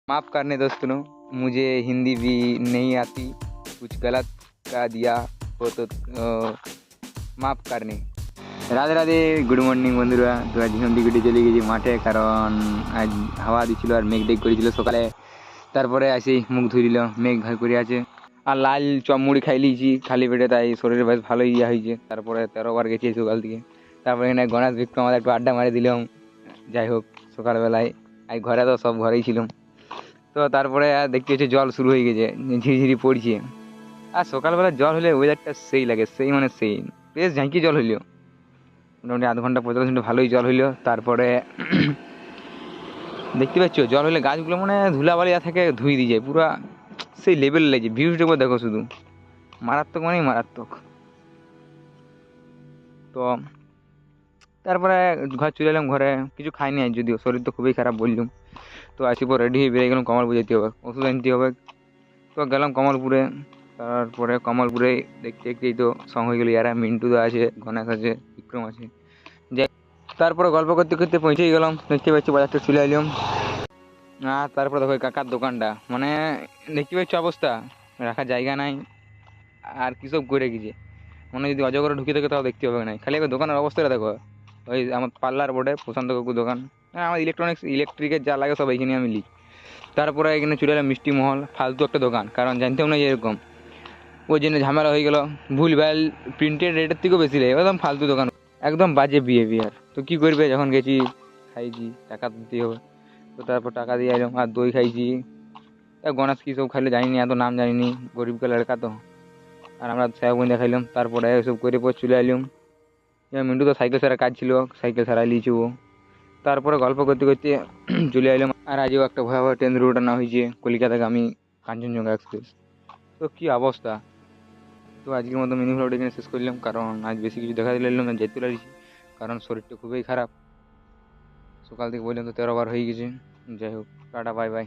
माफ़ करने दोस्तों, मुझे हिंदी भी नहीं आती, कुछ गलत कह दिया हो तो মাফ করনি। রাধে রাধে, গুড মর্নিং বন্ধুরা। তো আজ ঘুম থেকে উঠে চলে গেছি মাঠে, কারণ আজ হাওয়া দিচ্ছিল আর মেঘ ডেক করেছিল সকালে। তারপরে আসি মুখ ধুইল, মেঘ ভাই করে আছে আর লাল চপ মুড়ি খাই লিয়েছি খালি পেটে, তাই শরীরে বেশ ভালোই ইয়ে হয়েছে। তারপরে 13 বার গেছি সকাল থেকে। তারপরে এখানে গণেশ বিক্রম আমাদের একটু আড্ডা মারি দিলাম। যাই হোক, সকালবেলায় আর ঘরে তো সব ঘরেই ছিলাম। তো তারপরে আর দেখতে হচ্ছে জল শুরু হয়ে গেছে, ঝিরিঝিরি পড়ছে। আর সকালবেলা জল হলে ওয়েদারটা সেই লাগে, সেই মানে সেই বেশ ঝাঁকি জল হইলো, মোটামুটি আধ ঘন্টা 45 মিনিট ভালোই জল হইলো। তারপরে দেখতে পাচ্ছ জল হলে গাছগুলো মানে ধুলাবালি থাকে, ধুই দিয়ে যায় পুরা, সেই লেভেল লাগছে। ভিউজটা করে দেখো শুধু, মারাত্মক মানেই মারাত্মক। তো তারপরে ঘর চলে এলাম, ঘরে কিছু খাইনি আজ, যদিও শরীর তো খুবই খারাপ বললুম। তো আসি পর রেডি হয়ে বেরিয়ে গেলাম, কমলপুর যেতে হবে, ওষুধ আনতে হবে। তো গেলাম কমলপুরে। তারপরে কমলপুরে দেখতে দেখতেই তো সঙ্গ হয়ে গেল, ইয়ারা মিন্টু দা আছে, গণেশ আছে, বিক্রম আছে। যাই, তারপরে গল্প করতে করতে পৌঁছেই গেলাম, দেখতে পাচ্ছি বাজারটা চলে এলাম। আর তারপরে দেখো কাকার দোকানটা, মানে দেখতে পাচ্ছ অবস্থা, রাখার জায়গা নাই আর কি সব করে গেছে। মানে যদি অজগরে ঢুকে থাকে তাও দেখতে হবে না, খালি একবার দোকানের অবস্থাটা দেখো। ওই আমার পার্লার বোর্ডে প্রশান্ত কাকুর দোকান, হ্যাঁ আমার ইলেকট্রনিক্স ইলেকট্রিকের যা লাগে সব এইখানে আমি লিখ। তারপরে এখানে চলে এলাম মিষ্টি মহল, ফালতু একটা দোকান, কারণ জানতেও না যে এরকম, ওই জন্য ঝামেলা হয়ে গেল। ভুলভাল প্রিন্টেড রেটের থেকেও বেশি লাগে, একদম ফালতু দোকান, একদম বাজে বিহেভিয়ার। তো কী করবে, যখন গেছি খাইছি, টাকা তো দিতে হবে। তো তারপর টাকা দিয়ে এলাম আর দই খাইছি। গণেশ কী সব খাইলে জানিনি, এত নাম জানিনি, গরিব কা লড়কা তো। আর আমরা সেবগুঁজা খাইলাম, তারপরে এসব করে পর চলে এলাম। এবার মিন্টু তো সাইকেল সারা কাজ ছিল, সাইকেল সারাই লিয়েছি ও। তারপরে গল্প করতে করতে চলে এলাম। আর আজও একটা ভয়াবহ ট্রেন দুর্ঘটনা হয়েছে কলকাতাগামী কাঞ্চনজঙ্ঘা এক্সপ্রেস। তো কী অবস্থা। তো আজকের মতো মিনি ভ্লগটা এখানে শেষ করলাম, কারণ আজ বেশি কিছু দেখা দিলাম না, যেতে পারিছি, কারণ শরীরটা খুবই খারাপ। সকাল থেকে পর্যন্ত 13 বার হয়ে গেছে। যাই হোক, টাটা, বাই বাই।